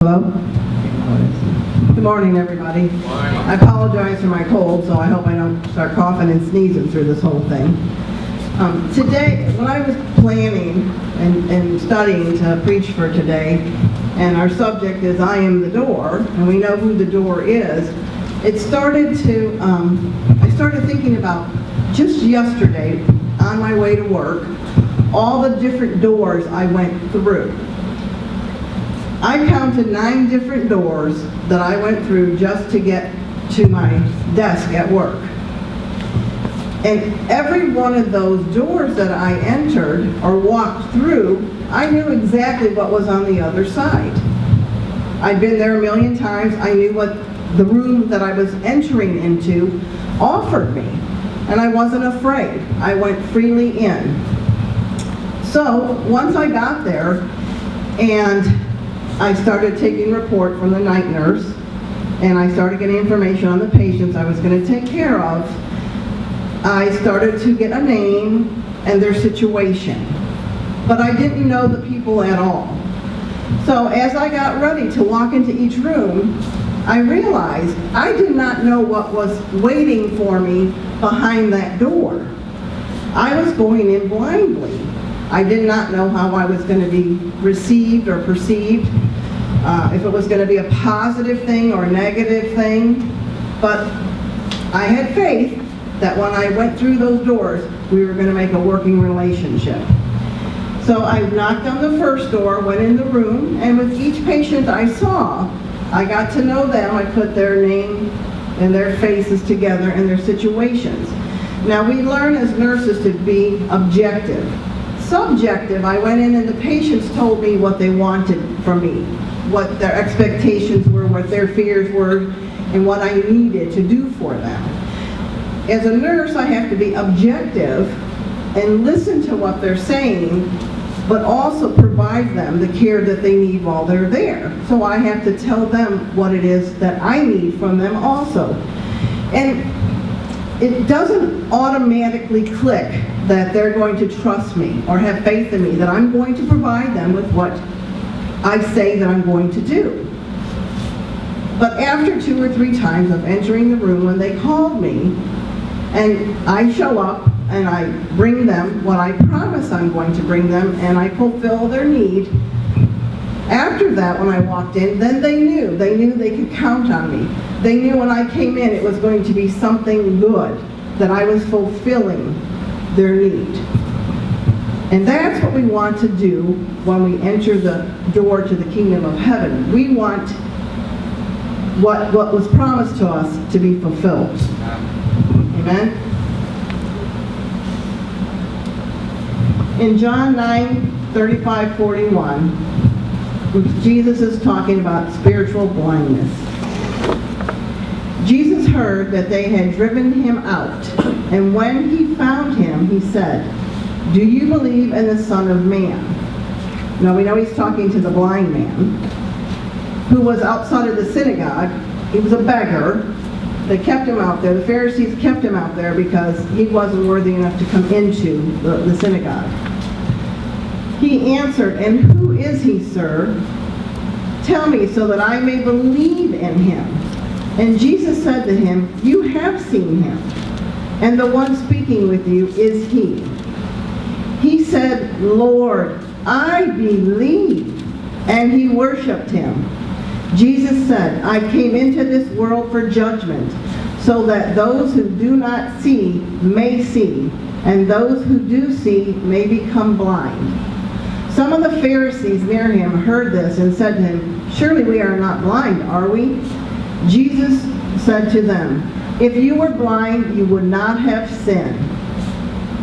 Hello? Good morning, everybody. I apologize for my cold, so I hope I don't start coughing and sneezing through this whole thing. Today, when I was planning and studying to preach for today, and our subject is I am the door, and we know who the door is, I started thinking about just yesterday, on my way to work, all the different doors I went through. I counted 9 different doors that I went through just to get to my desk at work. And every one of those doors that I entered or walked through, I knew exactly what was on the other side. I'd been there a million times. I knew what the room that I was entering into offered me. And I wasn't afraid. I went freely in. So once I got there and I started taking report from the night nurse, and I started getting information on the patients I was going to take care of. I started to get a name and their situation, but I didn't know the people at all. So as I got ready to walk into each room, I realized I did not know what was waiting for me behind that door. I was going in blindly. I did not know how I was going to be received or perceived, if it was going to be a positive thing or a negative thing. But I had faith that when I went through those doors, we were going to make a working relationship. So I knocked on the first door, went in the room, and with each patient I saw, I got to know them. I put their name and their faces together and their situations. Now we learn as nurses to be objective. Subjective, I went in and the patients told me what they wanted from me, what their expectations were, what their fears were, and what I needed to do for them. As a nurse, I have to be objective and listen to what they're saying, but also provide them the care that they need while they're there. So I have to tell them what it is that I need from them also. And it doesn't automatically click that they're going to trust me or have faith in me, that I'm going to provide them with what I say that I'm going to do. But after 2 or 3 times of entering the room, when they called me, and I show up and I bring them what I promise I'm going to bring them, and I fulfill their need, after that, when I walked in, then they knew they could count on me. They knew when I came in it was going to be something good, that I was fulfilling their need. And that's what we want to do when we enter the door to the kingdom of heaven. We want what was promised to us to be fulfilled. Amen? In John 9:35-41, Jesus is talking about spiritual blindness. Jesus heard that they had driven him out, and when he found him, he said, "Do you believe in the Son of Man?" Now we know he's talking to the blind man who was outside of the synagogue. He was a beggar. They kept him out there. The Pharisees kept him out there because he wasn't worthy enough to come into the synagogue. He answered, "And who is he, sir? Tell me so that I may believe in him." And Jesus said to him, "You have seen him, and the one speaking with you is he." He said, "Lord, I believe." And he worshiped him. Jesus said, "I came into this world for judgment, so that those who do not see may see, and those who do see may become blind." Some of the Pharisees near him heard this and said to him, "Surely we are not blind, are we?" Jesus said to them, "If you were blind, you would not have sinned.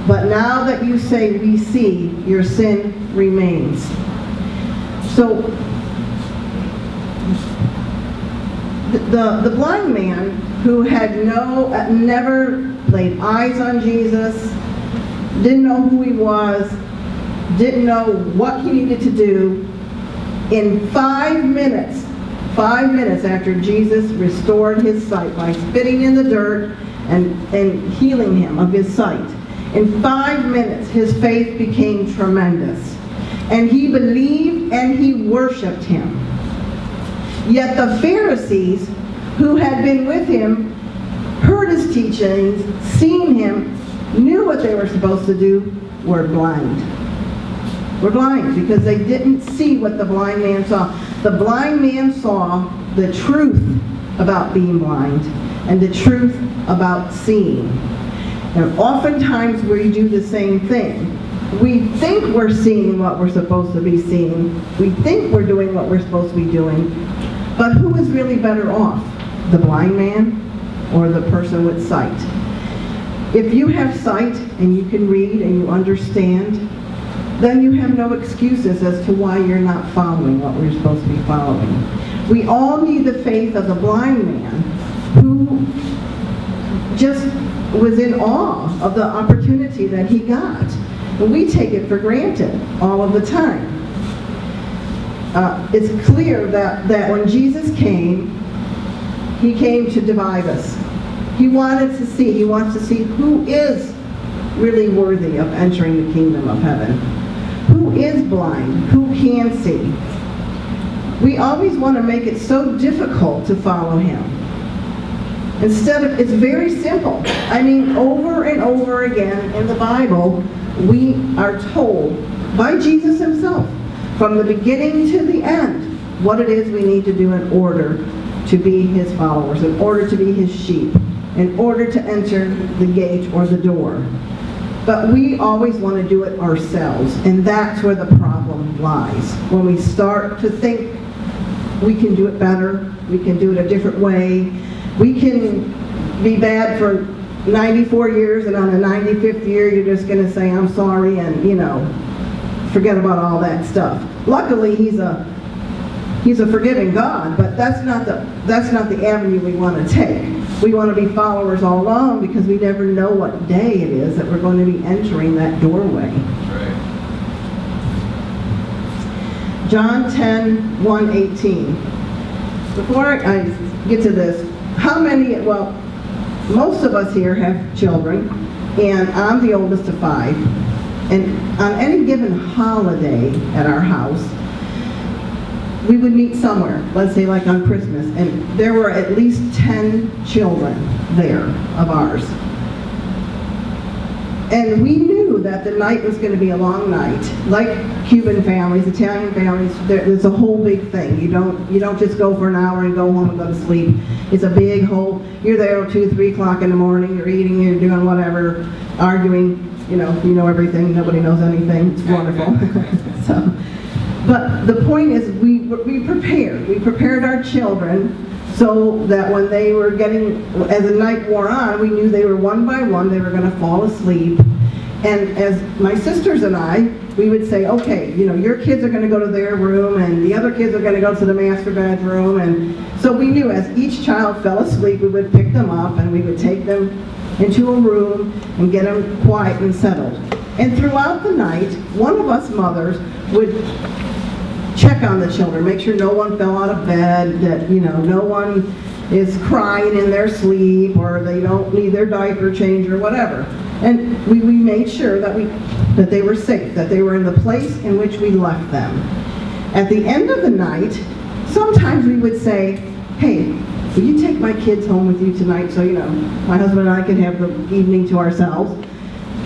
But now that you say we see, your sin remains." So the blind man who had never laid eyes on Jesus, didn't know who he was, didn't know what he needed to do, in 5 minutes after Jesus restored his sight by spitting in the dirt and healing him of his sight, in 5 minutes his faith became tremendous. And he believed and he worshiped him. Yet the Pharisees who had been with him heard his teachings, seen him, knew what they were supposed to do, were blind. Were blind because they didn't see what the blind man saw. The blind man saw the truth about being blind and the truth about seeing. And oftentimes we do the same thing. We think we're seeing what we're supposed to be seeing. We think we're doing what we're supposed to be doing. But who is really better off? The blind man or the person with sight? If you have sight and you can read and you understand, then you have no excuses as to why you're not following what we're supposed to be following. We all need the faith of the blind man who just was in awe of the opportunity that he got. And we take it for granted all of the time. It's clear that when Jesus came, he came to divide us. He wants to see who is really worthy of entering the kingdom of heaven. Who is blind? Who can see? We always want to make it so difficult to follow him. It's very simple. I mean, over and over again in the Bible, we are told by Jesus himself, from the beginning to the end, what it is we need to do in order to be his followers, in order to be his sheep, in order to enter the gate or the door. But we always want to do it ourselves, and that's where the problem lies. When we start to think we can do it better, we can do it a different way, we can be bad for 94 years, and on the 95th year you're just going to say, I'm sorry, and forget about all that stuff. Luckily, he's a forgiving God, but that's not the avenue we want to take. We want to be followers all along because we never know what day it is that we're going to be entering that doorway. Right. John 10:1-18. Before I get to this, most of us here have children, and I'm the oldest of 5. And on any given holiday at our house, we would meet somewhere, let's say like on Christmas, and there were at least 10 children there of ours. And we knew that the night was going to be a long night. Like Cuban families, Italian families, there's a whole big thing. You don't just go for an hour and go home and go to sleep. It's a big whole, you're there till 2, 3 o'clock in the morning, you're eating, you're doing whatever, arguing, you know everything, nobody knows anything, it's wonderful. But the point is, we prepared our children so that when they were as the night wore on, we knew they were one by one, they were going to fall asleep. And as my sisters and I, we would say, okay, your kids are going to go to their room, and the other kids are going to go to the master bedroom. And so we knew as each child fell asleep, we would pick them up and we would take them into a room and get them quiet and settled. And throughout the night, one of us mothers would check on the children, make sure no one fell out of bed, that no one is crying in their sleep, or they don't need their diaper change or whatever. And we made sure that they were safe, that they were in the place in which we left them. At the end of the night, sometimes we would say, hey, will you take my kids home with you tonight so my husband and I can have the evening to ourselves?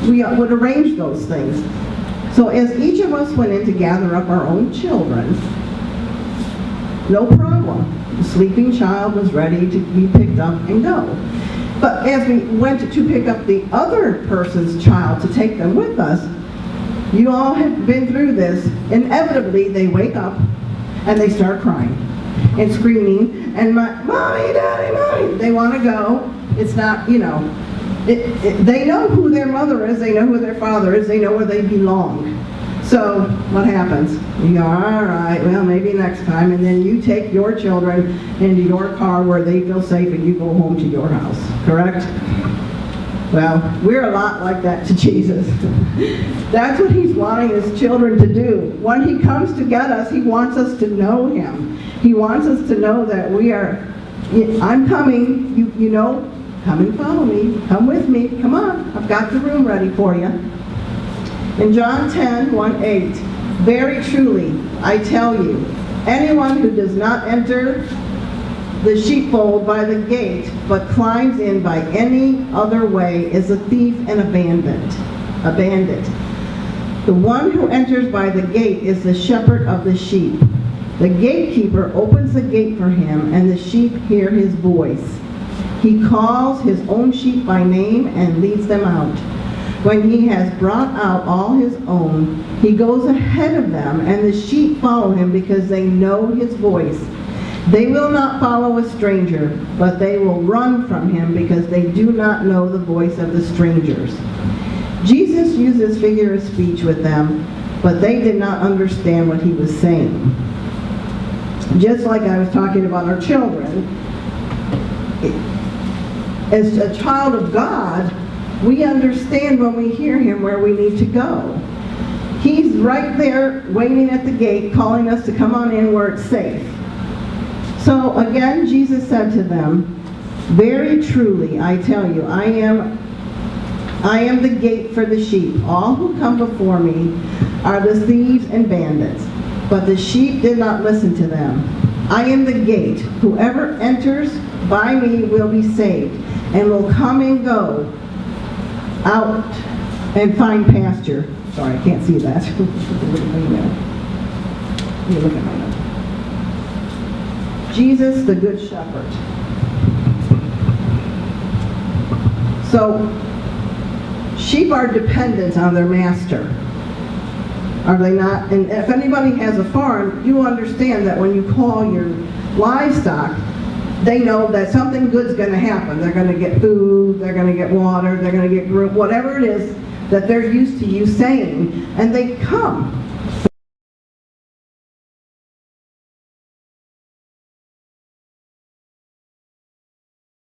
We would arrange those things. So as each of us went in to gather up our own children, no problem. The sleeping child was ready to be picked up and go. But as we went to pick up the other person's child to take them with us, you all have been through this. Inevitably, they wake up and they start crying and screaming, and mommy, daddy, mommy. They want to go. It's not, they know who their mother is, they know who their father is, they know where they belong. So what happens? You go, all right, well, maybe next time, and then you take your children into your car where they feel safe and you go home to your house, correct? Well, we're a lot like that to Jesus. That's what he's wanting his children to do. When he comes to get us, he wants us to know him. He wants us to know that I'm coming, come and follow me, come with me, come on, I've got the room ready for you. In John 10:1-8, very truly, I tell you, Anyone who does not enter the sheepfold by the gate, but climbs in by any other way, is a thief and a bandit. A bandit. The one who enters by the gate is the shepherd of the sheep. The gatekeeper opens the gate for him, and the sheep hear his voice. He calls his own sheep by name and leads them out. When he has brought out all his own, he goes ahead of them, and the sheep follow him because they know his voice. They will not follow a stranger, but they will run from him because they do not know the voice of the strangers. Jesus used this figure of speech with them, but they did not understand what he was saying. Just like I was talking about our children, as a child of God, we understand when we hear him where we need to go. He's right there waiting at the gate, calling us to come on in where it's safe. So again, Jesus said to them, "Very truly, I tell you, I am the gate for the sheep. All who come before me are the thieves and bandits, but the sheep did not listen to them. I am the gate. Whoever enters by me will be saved, and will come and go out and find pasture." Sorry, I can't see that. Let me look at my notes. Jesus, the Good Shepherd. So, sheep are dependent on their master. Are they not? And if anybody has a farm, you understand that when you call your livestock, they know that something good's going to happen. They're going to get food, they're going to get water, they're going to get whatever it is that they're used to you saying, and they come.